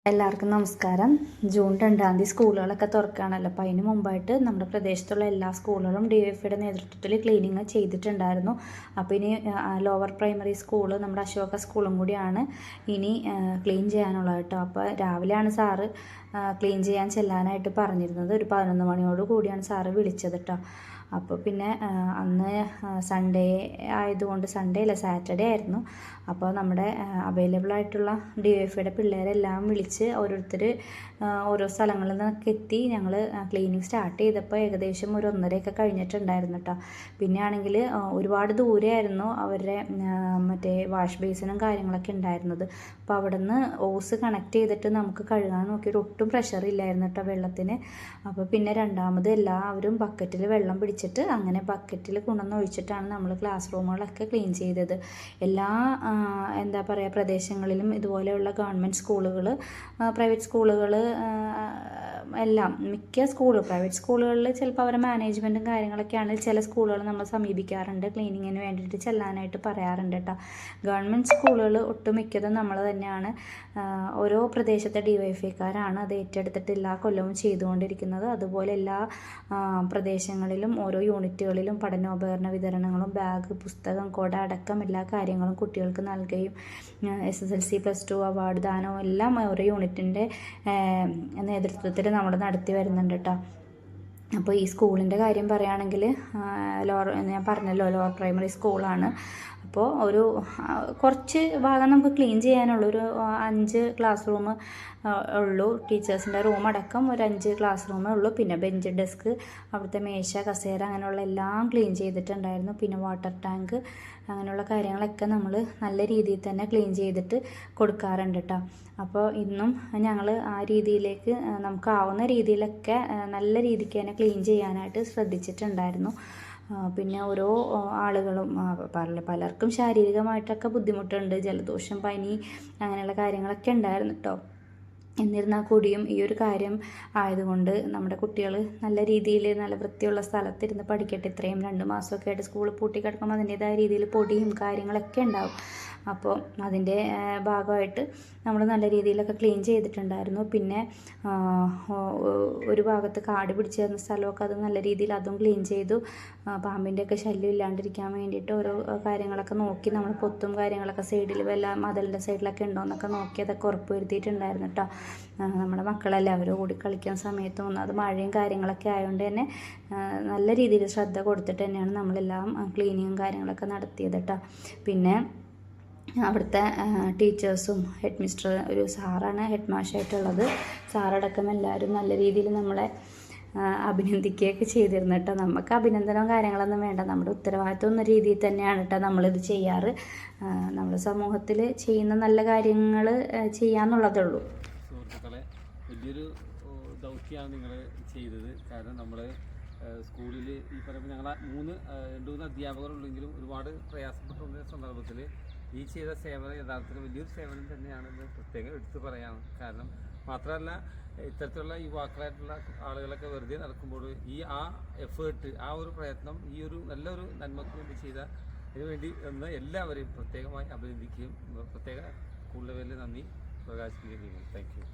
എല്ലാവർക്കും നമസ്കാരം. ജൂൺ 2 സ്കൂളുകളൊക്കെ തുറക്കുകയാണല്ലോ. അപ്പോൾ അതിന് മുമ്പായിട്ട് നമ്മുടെ പ്രദേശത്തുള്ള എല്ലാ സ്കൂളുകളും DYFIയുടെ നേതൃത്വത്തിൽ ക്ലീനിങ് ചെയ്തിട്ടുണ്ടായിരുന്നു. അപ്പോൾ ഇനി ലോവർ പ്രൈമറി സ്കൂള് നമ്മുടെ അശോക സ്കൂളും കൂടിയാണ് ഇനി ക്ലീൻ ചെയ്യാനുള്ളത് കേട്ടോ. അപ്പോൾ രാവിലെയാണ് സാറ് ക്ലീൻ ചെയ്യാൻ ചെല്ലാനായിട്ട് പറഞ്ഞിരുന്നത്. ഒരു 11 മണിയോട് കൂടിയാണ് സാറ് വിളിച്ചത് കേട്ടോ. അപ്പോൾ പിന്നെ അന്ന് സൺഡേ ആയതുകൊണ്ട്, സൺഡേ അല്ല സാറ്റർഡേ ആയിരുന്നു. അപ്പോൾ നമ്മുടെ അവൈലബിൾ ആയിട്ടുള്ള DYFIയുടെ പിള്ളേരെല്ലാം വിളിച്ച് ഓരോരുത്തർ ഓരോ സ്ഥലങ്ങളിൽ നിന്നൊക്കെ എത്തി ഞങ്ങൾ ക്ലീനിങ് സ്റ്റാർട്ട് ചെയ്തപ്പോൾ ഏകദേശം ഒരു 1:30 കഴിഞ്ഞിട്ടുണ്ടായിരുന്നു കേട്ടോ. പിന്നെ ആണെങ്കിൽ ഒരുപാട് ദൂരെയായിരുന്നു അവരുടെ മറ്റേ വാഷ് ബേസിനും കാര്യങ്ങളൊക്കെ ഉണ്ടായിരുന്നത്. അപ്പോൾ അവിടെ നിന്ന് ഓസ് കണക്ട് ചെയ്തിട്ട് നമുക്ക് കഴുകാൻ നോക്കിയിട്ട് ഒട്ടും പ്രഷർ ഇല്ലായിരുന്നു കേട്ടോ വെള്ളത്തിന്. അപ്പോൾ പിന്നെ രണ്ടാമത് എല്ലാവരും ബക്കറ്റിൽ വെള്ളം പിടിച്ചിട്ട് അങ്ങനെ ബക്കറ്റിൽ കൊണ്ടുവന്ന് ഒഴിച്ചിട്ടാണ് നമ്മൾ ക്ലാസ് റൂമുകളൊക്കെ ക്ലീൻ ചെയ്തത്. എല്ലാ എന്താ പറയുക പ്രദേശങ്ങളിലും ഇതുപോലെയുള്ള ഗവൺമെൻറ് സ്കൂളുകൾ, പ്രൈവറ്റ് സ്കൂളുകൾ എല്ലാം മിക്ക പ്രൈവറ്റ് സ്കൂളുകളിൽ ചിലപ്പോൾ അവരുടെ മാനേജ്മെൻറ്റും കാര്യങ്ങളൊക്കെയാണ് ചില സ്കൂളുകൾ നമ്മൾ സമീപിക്കാറുണ്ട്, ക്ലീനിങ്ങിന് വേണ്ടിയിട്ട് ചെല്ലാനായിട്ട് പറയാറുണ്ട് കേട്ടോ. ഗവൺമെൻറ് സ്കൂളുകൾ ഒട്ടുമിക്കതും നമ്മൾ തന്നെയാണ്, ഓരോ പ്രദേശത്തെ DYFIക്കാരാണ് അത് ഏറ്റെടുത്തിട്ട് എല്ലാ കൊല്ലവും ചെയ്തുകൊണ്ടിരിക്കുന്നത്. അതുപോലെ എല്ലാ പ്രദേശങ്ങളിലും ഓരോ യൂണിറ്റുകളിലും പഠനോപകരണ വിതരണങ്ങളും ബാഗ്, പുസ്തകം, കുട അടക്കം എല്ലാ കാര്യങ്ങളും കുട്ടികൾക്ക് നൽകുകയും SSLC +2 അവാർഡ് ദാനവും എല്ലാം ഓരോ യൂണിറ്റിൻ്റെ നേതൃത്വത്തിൽ നമ്മൾ നടത്തി വരുന്നുണ്ട് കേട്ടോ. അപ്പോൾ ഈ സ്കൂളിൻ്റെ കാര്യം പറയുകയാണെങ്കിൽ ഞാൻ പറഞ്ഞല്ലോ ലോവർ പ്രൈമറി സ്കൂളാണ്. അപ്പോൾ ഒരു കുറച്ച് ഭാഗം നമുക്ക് ക്ലീൻ ചെയ്യാനുള്ളൂ. ഒരു 5 ക്ലാസ് റൂം ഉള്ളൂ, ടീച്ചേഴ്സിൻ്റെ റൂം അടക്കം ഒരു 5 ക്ലാസ് റൂമേ ഉള്ളൂ. പിന്നെ ബെഞ്ച്, ഡെസ്ക്, അവിടുത്തെ മേശ, കസേര അങ്ങനെയുള്ള എല്ലാം ക്ലീൻ ചെയ്തിട്ടുണ്ടായിരുന്നു. പിന്നെ വാട്ടർ ടാങ്ക് അങ്ങനെയുള്ള കാര്യങ്ങളൊക്കെ നമ്മൾ നല്ല രീതിയിൽ തന്നെ ക്ലീൻ ചെയ്തിട്ട് കൊടുക്കാറുണ്ട് കേട്ടോ. അപ്പോൾ ഇന്നും ഞങ്ങൾ ആ രീതിയിലേക്ക് നമുക്കാവുന്ന രീതിയിലൊക്കെ നല്ല രീതിക്ക് തന്നെ ക്ലീൻ ചെയ്യാനായിട്ട് ശ്രദ്ധിച്ചിട്ടുണ്ടായിരുന്നു. പിന്നെ ഓരോ ആളുകളും പലർക്കും ശാരീരികമായിട്ടൊക്കെ ബുദ്ധിമുട്ടുണ്ട്, ജലദോഷം, പനി അങ്ങനെയുള്ള കാര്യങ്ങളൊക്കെ ഉണ്ടായിരുന്നു കേട്ടോ. എന്നിരുന്നാൽ കൂടിയും ഈ ഒരു കാര്യം ആയതുകൊണ്ട് നമ്മുടെ കുട്ടികൾ നല്ല രീതിയിൽ നല്ല വൃത്തിയുള്ള സ്ഥലത്തിരുന്ന് പഠിക്കട്ടെ. ഇത്രയും 2 മാസമൊക്കെ ആയിട്ട് സ്കൂൾ പൂട്ടിക്കിടക്കുമ്പോൾ അതിൻ്റേതായ രീതിയിൽ പൊടിയും കാര്യങ്ങളൊക്കെ ഉണ്ടാവും. അപ്പോൾ അതിൻ്റെ ഭാഗമായിട്ട് നമ്മൾ നല്ല രീതിയിലൊക്കെ ക്ലീൻ ചെയ്തിട്ടുണ്ടായിരുന്നു. പിന്നെ ഒരു ഭാഗത്ത് കാട് പിടിച്ച് തരുന്ന സ്ഥലമൊക്കെ അത് നല്ല രീതിയിൽ അതും ക്ലീൻ ചെയ്തു. പാമ്പിൻ്റെയൊക്കെ ശല്യം ഇല്ലാണ്ടിരിക്കാൻ വേണ്ടിയിട്ട് ഓരോ കാര്യങ്ങളൊക്കെ നോക്കി നമ്മൾ പൊത്തും കാര്യങ്ങളൊക്കെ സൈഡിൽ വല്ല മതിലിൻ്റെ സൈഡിലൊക്കെ ഉണ്ടോ എന്നൊക്കെ നോക്കി അതൊക്കെ ഉറപ്പ് വരുത്തിയിട്ടുണ്ടായിരുന്നു കേട്ടോ. നമ്മുടെ മക്കളല്ലേ, അവർ ഓടി കളിക്കാൻ സമയത്തും അത് മഴയും കാര്യങ്ങളൊക്കെ ആയതുകൊണ്ട് തന്നെ നല്ല രീതിയിൽ ശ്രദ്ധ കൊടുത്തിട്ട് തന്നെയാണ് നമ്മളെല്ലാം ക്ലീനിങ്ങും കാര്യങ്ങളൊക്കെ നടത്തിയത് കേട്ടോ. പിന്നെ അവിടുത്തെ ടീച്ചേഴ്സും ഹെഡ് മിസ്റ്റർ, ഒരു സാറാണ് ഹെഡ് മാഷായിട്ടുള്ളത്, സാറടക്കം എല്ലാവരും നല്ല രീതിയിൽ നമ്മളെ അഭിനന്ദിക്കുകയൊക്കെ ചെയ്തിരുന്നു കേട്ടോ. നമുക്ക് അഭിനന്ദനവും കാര്യങ്ങളൊന്നും വേണ്ട, നമ്മുടെ ഉത്തരവാദിത്വം എന്ന രീതിയിൽ തന്നെയാണ് കേട്ടോ നമ്മളിത് ചെയ്യാറ്. നമ്മൾ സമൂഹത്തിൽ ചെയ്യുന്ന നല്ല കാര്യങ്ങൾ ചെയ്യാന്നുള്ളതേ ഉള്ളൂ. സുഹൃത്തുക്കളെ, വലിയൊരു ദൗത്യമാണ് നിങ്ങൾ ചെയ്തത്. കാരണം നമ്മൾ സ്കൂളിൽ ഈ പറയുമ്പോൾ ഞങ്ങൾ 2-3 അധ്യാപകരുണ്ടെങ്കിലും ഒരുപാട് പ്രയാസപ്പെട്ട സന്ദർഭത്തിൽ ഈ ചെയ്ത സേവനം യഥാർത്ഥത്തിൽ വലിയൊരു സേവനം തന്നെയാണെന്ന് പ്രത്യേകം എടുത്തു പറയാണ്. കാരണം മാത്രമല്ല, ഇത്തരത്തിലുള്ള യുവാക്കളായിട്ടുള്ള ആളുകളൊക്കെ വെറുതെ നടക്കുമ്പോൾ ആ എഫേർട്ട്, ആ ഒരു പ്രയത്നം, ഈ ഒരു നല്ലൊരു നന്മയ്ക്ക് വേണ്ടി ഇതിനു വേണ്ടി എന്ന് എല്ലാവരെയും പ്രത്യേകമായി അഭിനന്ദിക്കുകയും പ്രത്യേക സ്കൂൾ ലെവലിൽ നന്ദി പ്രകാശിപ്പിക്കുകയും ചെയ്യുന്നു. Thank you.